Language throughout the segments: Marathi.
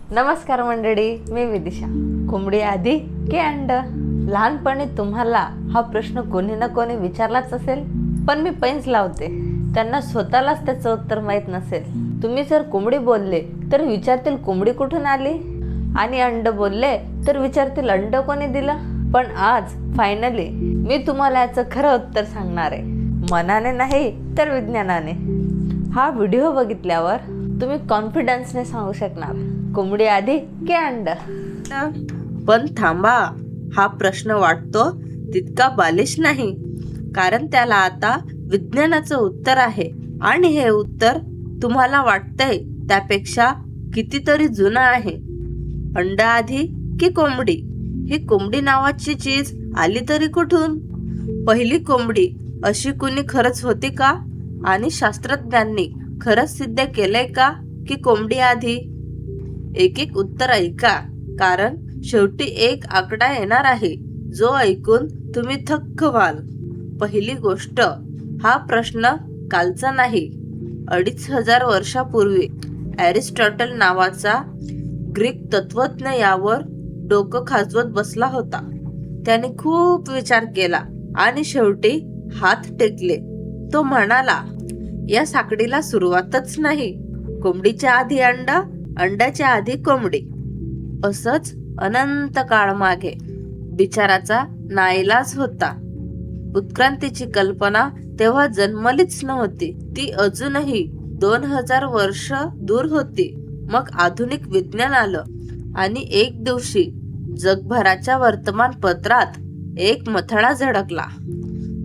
नमस्कार मंडळी, मी विदिशा. कोंबडी आधी की अंड? लहानपणी तुम्हाला हा प्रश्न कोणी ना कोणी विचारलाच असेल, पण मी पैंच लावते. त्यांना स्वतःलाच त्याचं उत्तर माहीत नसेल. तुम्ही जर कोंबडी बोलले तर विचारतील कोंबडी कुठून आली, आणि अंड बोलले तर विचारतील अंड कोणी दिलं. पण आज फायनली मी तुम्हाला याचं खरं उत्तर सांगणार आहे, मनाने नाही तर विज्ञानाने. हा व्हिडिओ बघितल्यावर तुम्ही कॉन्फिडन्सने सांगू शकणार, कोंबडी आधी की अंड? पण थांबा, हा प्रश्न वाटतो तितका बालिश नाही, कारण त्याला आता विज्ञानाचं उत्तर आहे. आणि हे उत्तर तुम्हाला वाटतंय त्यापेक्षा कितीतरी जुनं आहे. अंड आधी की कोंबडी? ही कोंबडी नावाची चीज आली तरी कुठून? पहिली कोंबडी अशी कुणी खरंच होती का? आणि शास्त्रज्ञांनी खरंच सिद्ध केलंय का की कोंबडी आधी? एक एक उत्तर ऐका, कारण शेवटी एक आकडा येणार आहे जो ऐकून तुम्ही थक्क व्हाल. पहिली गोष्ट, हा प्रश्न कालचा नाही. 2500 वर्षापूर्वी ॲरिस्टॉटल नावाचा ग्रीक तत्वज्ञ यावर डोकं खाजवत बसला होता. त्याने खूप विचार केला आणि शेवटी हात टेकले. तो म्हणाला, या साकडीला सुरुवातच नाही. कोंबडीच्या आधी अंड, अंड्याच्या आधी कोंबडी. असंच अनंत काळ मागे बिचाराचा नाईलाज होता. उत्क्रांतीची कल्पना तेव्हा जन्मलीच नव्हती. ती अजूनही 2000 वर्ष दूर होती. मग आधुनिक विज्ञान आलं आणि एक दिवशी जगभराच्या वर्तमानपत्रात एक मथळा झळकला.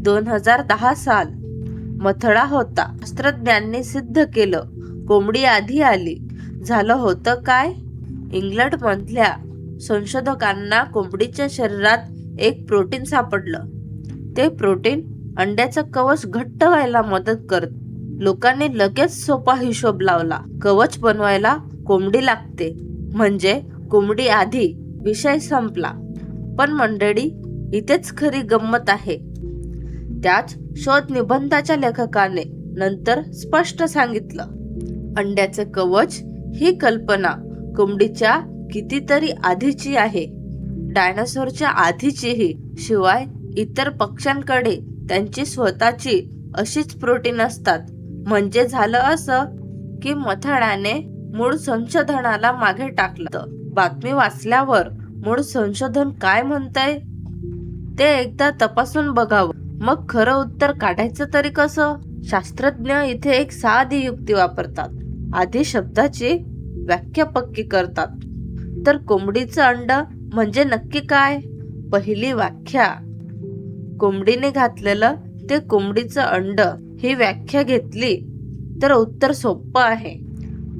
2010 साल. मथळा होता, शास्त्रज्ञांनी सिद्ध केलं, कोंबडी आधी आली. झालं होतं काय? इंग्लंडमधल्या संशोधकांना कोंबडीच्या शरीरात एक प्रोटीन सापडलं. ते प्रोटीन अंड्याचं कवच घट्ट व्हायला मदत करत. लोकांनी लगेच सोपा हिशोब लावला, कवच बनवायला कोंबडी लागते, म्हणजे कोंबडी आधी. विषय संपला. पण मंडळी, इथेच खरी गंमत आहे. त्याच शोध निबंधाच्या लेखकाने नंतर स्पष्ट सांगितलं, अंड्याचे कवच ही कल्पना कोंबडीच्या कितीतरी आधीची आहे, डायनासोरच्या आधीचीही. शिवाय इतर पक्ष्यांकडे त्यांची स्वतःची अशीच प्रोटीन असतात. म्हणजे झालं असं की मथळ्याने मूळ संशोधनाला मागे टाकलं. बातमी वाचल्यावर मूळ संशोधन काय म्हणतंय ते एकदा तपासून बघावं, मग खरं उत्तर काढायचं तरी कसं? शास्त्रज्ञ इथे एक साधी युक्ती वापरतात. आधी शब्दाची व्याख्या पक्की करतात. तर कोंबडीचं अंड म्हणजे नक्की काय? पहिली व्याख्या, कोंबडीने घातलेलं ते कोंबडीचं अंड. ही व्याख्या घेतली तर उत्तर सोपं आहे,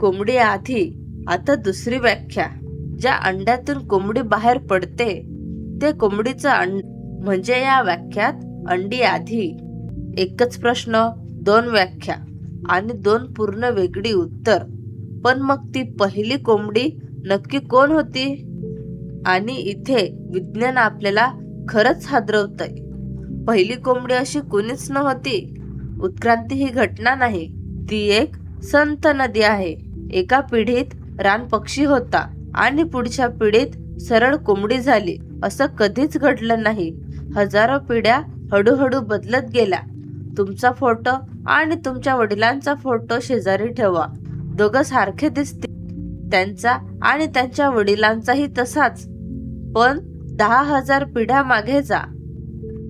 कोंबडी आधी. आता दुसरी व्याख्या, ज्या अंड्यातून कोंबडी बाहेर पडते ते कोंबडीचं अंड, म्हणजे या व्याख्यात अंडी आधी. एकच प्रश्न, 2 व्याख्या आणि 2 पूर्ण वेगळी उत्तर. पण मग ती पहिली कोंबडी नक्की कोण होती? आणि इथे विज्ञान आपल्याला खरंच हादरवतंय. पहिली कोंबडी अशी कुणीच नव्हती. उत्क्रांती ही घटना नाही, ती एक संत नदी आहे. एका पिढीत रानपक्षी होता आणि पुढच्या पिढीत सरळ कोंबडी झाली. असं कधीच घडलं नाही. हजारो पिढ्या हळूहळू बदलत गेल्या. तुमचा फोटो आणि तुमच्या वडिलांचा फोटो शेजारी ठेवा, दोघं सारखे दिसतील. त्यांचा आणि त्यांच्या वडिलांचाही तसाच. पण 10,000 पिढ्या मागे जा,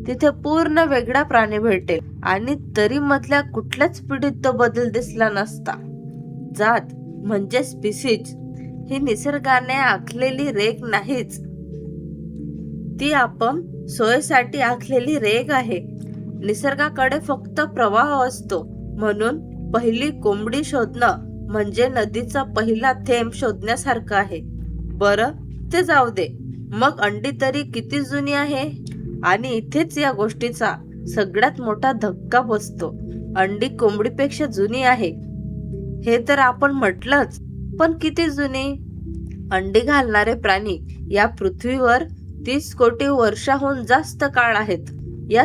तिथे पूर्ण वेगळा प्राणी भेटेल, आणि तरी मधल्या कुठल्याच पिढीत तो बदल दिसला नसता. जात म्हणजे स्पीसीज ही निसर्गाने आखलेली रेघ नाहीच, ती आपण सोयीसाठी आखलेली रेघ आहे. निसर्गाकडे फक्त प्रवाह असतो. म्हणून पहिली कोंबडी शोधणं म्हणजे नदीचा पहिला थेंब शोधण्यासारखं आहे. बरं, ते जाऊ दे. मग अंडी तरी किती जुनी आहे? आणि इथेच या गोष्टीचा सगळ्यात मोठा धक्का बसतो. अंडी कोंबडीपेक्षा जुनी आहे हे तर आपण म्हटलंच, पण किती जुनी? अंडी घालणारे प्राणी या पृथ्वीवर 30 कोटी वर्षाहून जास्त काळ आहेत. या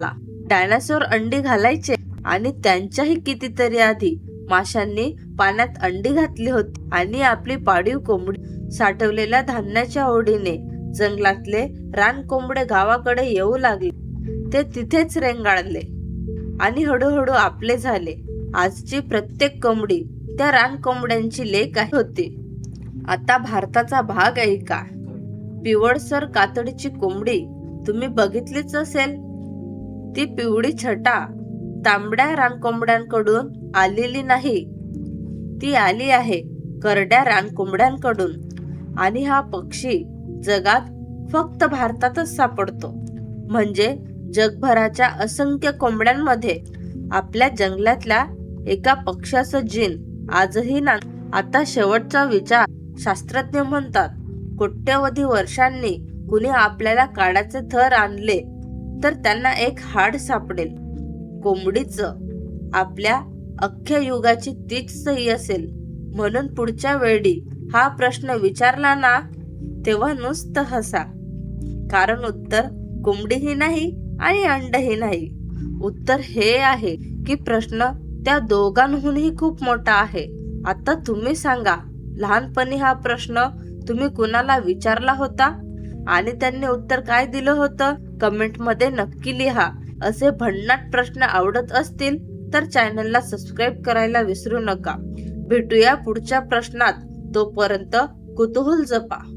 डायनासोर अंडी घालायचे, आणि त्यांच्याही कितीतरी आधी माशांनी पाण्यात अंडी घातली होती आणि आपली पाळीव कोंबडी साठवलेल्या धान्याच्या ओढीने जंगलातले रानकोंबडे गावाकडे येऊ लागले. ते तिथेच रेंगाळले आणि हळूहळू आपले झाले. आजची प्रत्येक कोंबडी त्या रानकोंबड्यांची लेक होती. आता भारताचा भाग ऐका. पिवळसर कातडीची कोंबडी तुम्ही बघितलीच असेल. ती पिवळी छटा तांबड्या रानकोंबड्यांकडून आलेली नाही, ती आली आहे करड्या रानकोंबड्यांकडून. आणि हा पक्षी जगात फक्त भारतातच सापडतो. म्हणजे जगभराच्या असंख्य कोंबड्यांमध्ये आपल्या जंगलातल्या एका पक्ष्याचं जीन आजही ना. आता शेवटचा विचार. शास्त्रज्ञ म्हणतात कोट्यवधी वर्षांनी कुणी आपल्याला काड्याचे थर आणले तर त्यांना एक हाड सापडेल. कोंबडीचं आपल्या अख्ख्या युगाची तीच सही असेल. म्हणून पुढच्या वेळी हा प्रश्न विचारला ना तेव्हा नुसतं हसा. कारण उत्तर कोंबडीही नाही आणि अंडही नाही. उत्तर हे आहे की प्रश्न त्या दोघांहूनही खूप मोठा आहे. आता तुम्ही सांगा, लहानपणी हा प्रश्न तुम्ही कुणाला विचारला होता आणि त्यांनी उत्तर काय दिलं होतं? कमेंटमध्ये नक्की लिहा. असे भन्नाट प्रश्न आवडत असतील तर चॅनलला सबस्क्राईब करायला विसरू नका. भेटूया पुढच्या प्रश्नात. तोपर्यंत कुतूहल जपा.